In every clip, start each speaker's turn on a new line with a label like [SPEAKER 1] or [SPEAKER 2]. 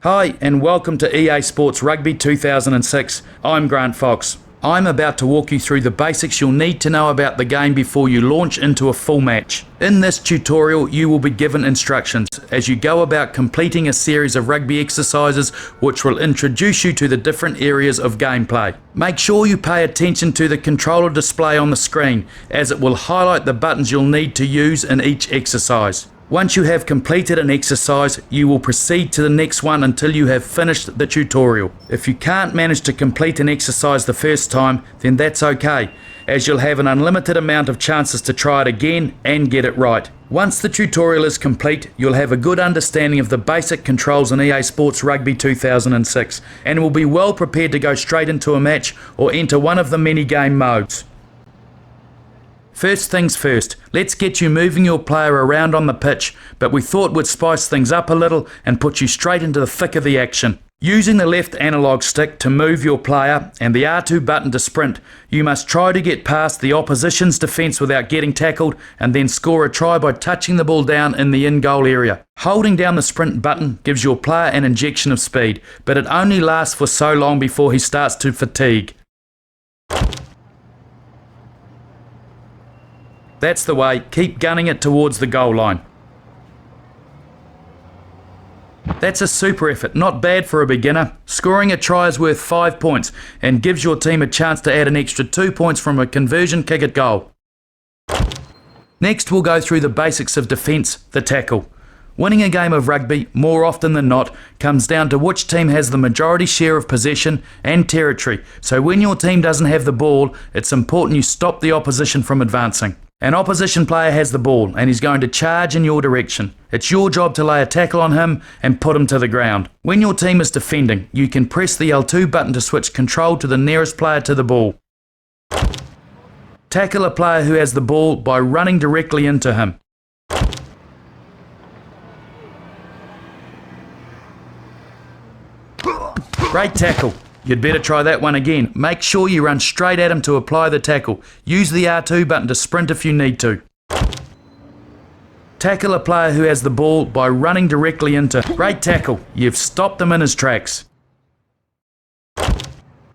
[SPEAKER 1] Hi and welcome to EA Sports Rugby 2006. I'm Grant Fox. I'm about to walk you through the basics you'll need to know about the game before you launch into a full match. In this tutorial you will be given instructions as you go about completing a series of rugby exercises which will introduce you to the different areas of gameplay. Make sure you pay attention to the controller display on the screen as it will highlight the buttons you'll need to use in each exercise. Once you have completed an exercise, you will proceed to the next one until you have finished the tutorial. If you can't manage to complete an exercise the first time, then that's okay, as you'll have an unlimited amount of chances to try it again and get it right. Once the tutorial is complete, you'll have a good understanding of the basic controls in EA Sports Rugby 2006 and will be well prepared to go straight into a match or enter one of the many game modes. First things first, let's get you moving your player around on the pitch, but we thought we'd spice things up a little and put you straight into the thick of the action. Using the left analog stick to move your player and the R2 button to sprint, you must try to get past the opposition's defence without getting tackled and then score a try by touching the ball down in the in-goal area. Holding down the sprint button gives your player an injection of speed, but it only lasts for so long before he starts to fatigue. That's the way, keep gunning it towards the goal line. That's a super effort, not bad for a beginner. Scoring a try is worth 5 points and gives your team a chance to add an extra 2 points from a conversion kick at goal. Next we'll go through the basics of defence, the tackle. Winning a game of rugby, more often than not, comes down to which team has the majority share of possession and territory, so when your team doesn't have the ball, it's important you stop the opposition from advancing. An opposition player has the ball and he's going to charge in your direction. It's your job to lay a tackle on him and put him to the ground. When your team is defending, you can press the L2 button to switch control to the nearest player to the ball. Tackle a player who has the ball by running directly into him. Great tackle. You'd better try that one again. Make sure you run straight at him to apply the tackle. Use the R2 button to sprint if you need to. Tackle a player who has the ball by running directly into. Great tackle. You've stopped him in his tracks.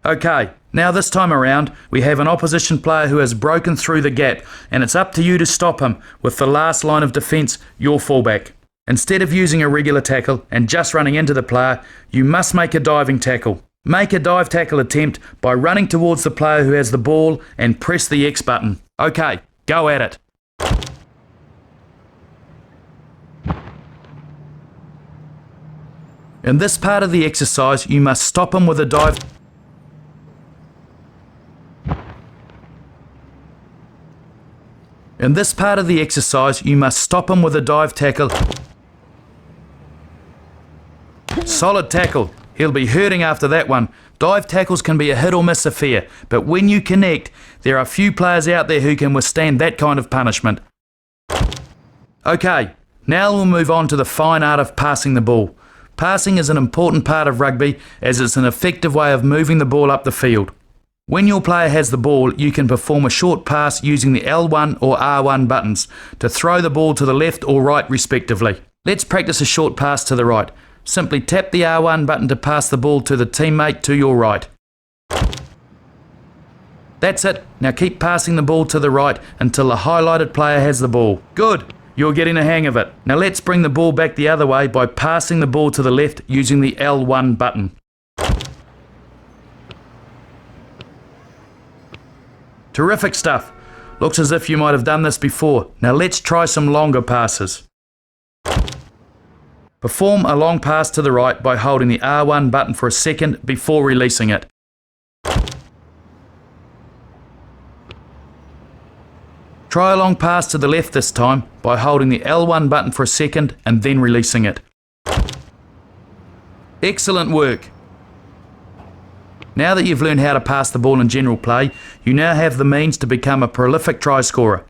[SPEAKER 1] Okay, now this time around, we have an opposition player who has broken through the gap, and it's up to you to stop him with the last line of defence, your fullback. Instead of using a regular tackle and just running into the player, you must make a diving tackle. Make a dive tackle attempt by running towards the player who has the ball and press the X button. Okay, go at it. In this part of the exercise, you must stop him with a dive. In this part of the exercise, you must stop him with a dive tackle. Solid tackle. He'll be hurting after that one. Dive tackles can be a hit or miss affair, but when you connect, there are few players out there who can withstand that kind of punishment. Okay, now we'll move on to the fine art of passing the ball. Passing is an important part of rugby as it's an effective way of moving the ball up the field. When your player has the ball, you can perform a short pass using the L1 or R1 buttons to throw the ball to the left or right respectively. Let's practice a short pass to the right. Simply tap the R1 button to pass the ball to the teammate to your right. That's it. Now keep passing the ball to the right until the highlighted player has the ball. Good. You're getting the hang of it. Now let's bring the ball back the other way by passing the ball to the left using the L1 button. Terrific stuff. Looks as if you might have done this before. Now let's try some longer passes. Perform a long pass to the right by holding the R1 button for a second before releasing it. Try a long pass to the left this time by holding the L1 button for a second and then releasing it. Excellent work. Now that you've learned how to pass the ball in general play, you now have the means to become a prolific try scorer.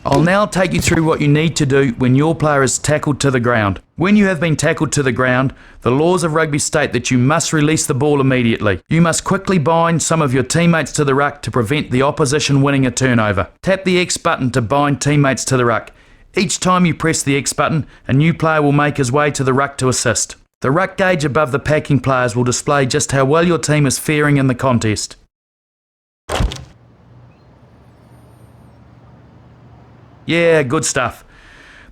[SPEAKER 1] I'll now take you through what you need to do when your player is tackled to the ground. When you have been tackled to the ground, the laws of rugby state that you must release the ball immediately. You must quickly bind some of your teammates to the ruck to prevent the opposition winning a turnover. Tap the X button to bind teammates to the ruck. Each time you press the X button, a new player will make his way to the ruck to assist. The ruck gauge above the packing players will display just how well your team is faring in the contest. Yeah, good stuff.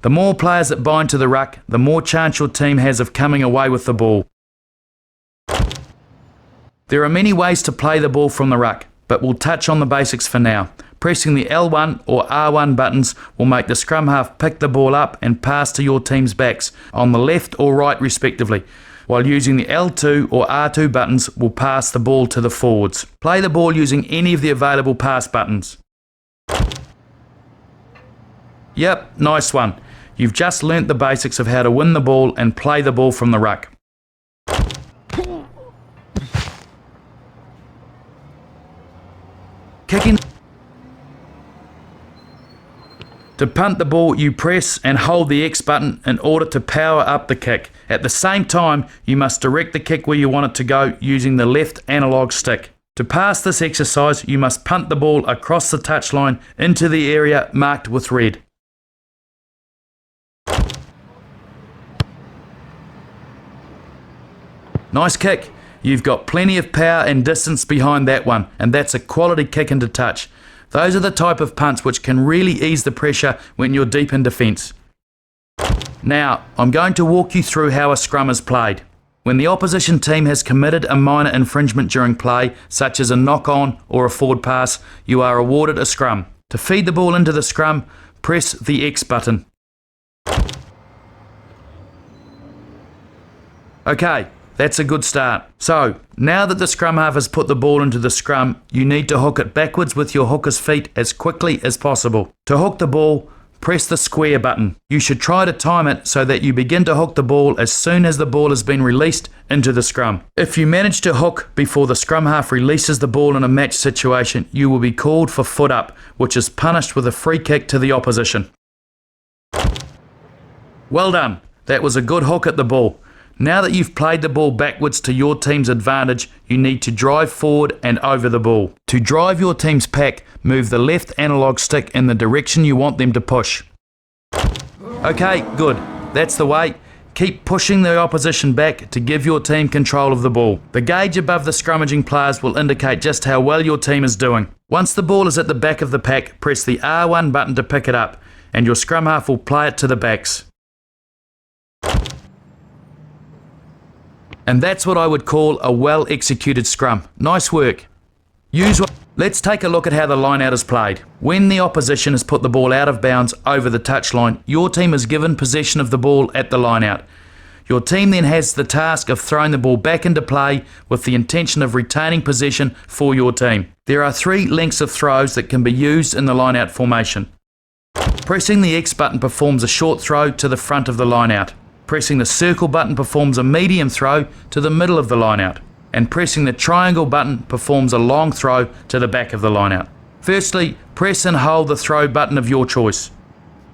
[SPEAKER 1] The more players that bind to the ruck, the more chance your team has of coming away with the ball. There are many ways to play the ball from the ruck, but we'll touch on the basics for now. Pressing the L1 or R1 buttons will make the scrum half pick the ball up and pass to your team's backs on the left or right respectively, while using the L2 or R2 buttons will pass the ball to the forwards. Play the ball using any of the available pass buttons. Yep, nice one. You've just learnt the basics of how to win the ball and play the ball from the ruck. Kicking. To punt the ball, you press and hold the X button in order to power up the kick. At the same time, you must direct the kick where you want it to go using the left analog stick. To pass this exercise, you must punt the ball across the touchline into the area marked with red. Nice kick. You've got plenty of power and distance behind that one, and that's a quality kick into touch. Those are the type of punts which can really ease the pressure when you're deep in defence. Now, I'm going to walk you through how a scrum is played. When the opposition team has committed a minor infringement during play, such as a knock-on or a forward pass, you are awarded a scrum. To feed the ball into the scrum, press the X button. Okay. That's a good start. So, now that the scrum half has put the ball into the scrum, you need to hook it backwards with your hooker's feet as quickly as possible. To hook the ball, press the square button. You should try to time it so that you begin to hook the ball as soon as the ball has been released into the scrum. If you manage to hook before the scrum half releases the ball in a match situation, you will be called for foot up, which is punished with a free kick to the opposition. Well done. That was a good hook at the ball. Now that you've played the ball backwards to your team's advantage, you need to drive forward and over the ball. To drive your team's pack, move the left analog stick in the direction you want them to push. Okay, good. That's the way. Keep pushing the opposition back to give your team control of the ball. The gauge above the scrummaging players will indicate just how well your team is doing. Once the ball is at the back of the pack, press the R1 button to pick it up, and your scrum half will play it to the backs. And that's what I would call a well-executed scrum. Nice work. Let's take a look at how the line-out is played. When the opposition has put the ball out of bounds over the touchline, your team is given possession of the ball at the line-out. Your team then has the task of throwing the ball back into play with the intention of retaining possession for your team. There are 3 lengths of throws that can be used in the line-out formation. Pressing the X button performs a short throw to the front of the line-out. Pressing the circle button performs a medium throw to the middle of the line-out. And pressing the triangle button performs a long throw to the back of the line-out. Firstly, press and hold the throw button of your choice.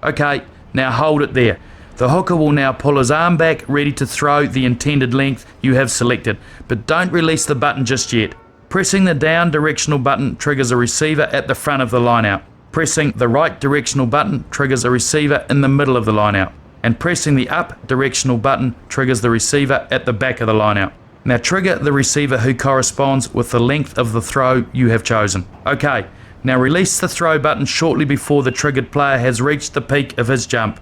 [SPEAKER 1] Okay, now hold it there. The hooker will now pull his arm back, ready to throw the intended length you have selected, but don't release the button just yet. Pressing the down directional button triggers a receiver at the front of the line-out. Pressing the right directional button triggers a receiver in the middle of the line-out. And pressing the up directional button triggers the receiver at the back of the line-out. Now trigger the receiver who corresponds with the length of the throw you have chosen. Okay, now release the throw button shortly before the triggered player has reached the peak of his jump.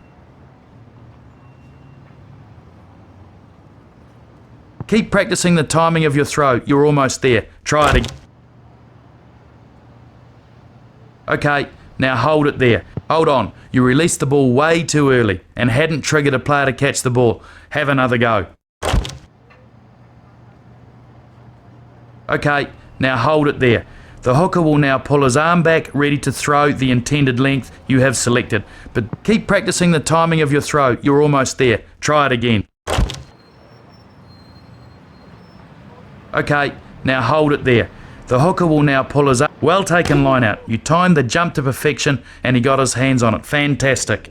[SPEAKER 1] Keep practicing the timing of your throw. You're almost there. Try it again. Okay, now hold it there. Hold on. You released the ball way too early and hadn't triggered a player to catch the ball. Have another go. Okay, now hold it there. The hooker will now pull his arm back, ready to throw the intended length you have selected. But keep practicing the timing of your throw. You're almost there. Try it again. Okay, now hold it there. The hooker will now pull his up. Well taken line out. You timed the jump to perfection and he got his hands on it. Fantastic.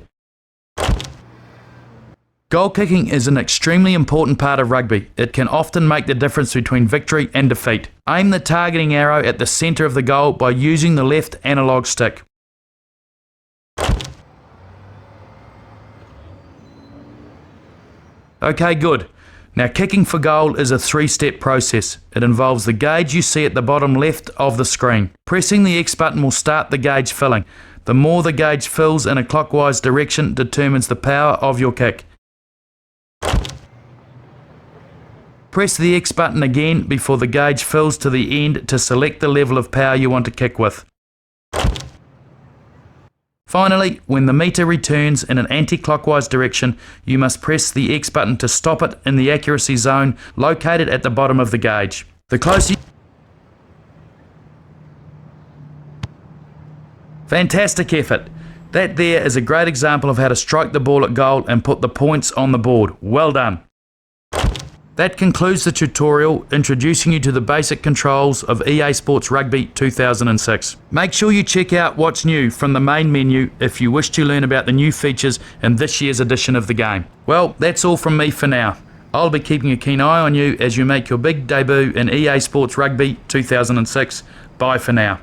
[SPEAKER 1] Goal kicking is an extremely important part of rugby. It can often make the difference between victory and defeat. Aim the targeting arrow at the centre of the goal by using the left analog stick. Okay, good. Now, kicking for goal is a 3-step process. It involves the gauge you see at the bottom left of the screen. Pressing the X button will start the gauge filling. The more the gauge fills in a clockwise direction determines the power of your kick. Press the X button again before the gauge fills to the end to select the level of power you want to kick with. Finally, when the meter returns in an anti-clockwise direction, you must press the X button to stop it in the accuracy zone located at the bottom of the gauge. The closer you... Fantastic effort! That there is a great example of how to strike the ball at goal and put the points on the board. Well done! That concludes the tutorial introducing you to the basic controls of EA Sports Rugby 2006. Make sure you check out what's new from the main menu if you wish to learn about the new features in this year's edition of the game. Well, that's all from me for now. I'll be keeping a keen eye on you as you make your big debut in EA Sports Rugby 2006. Bye for now.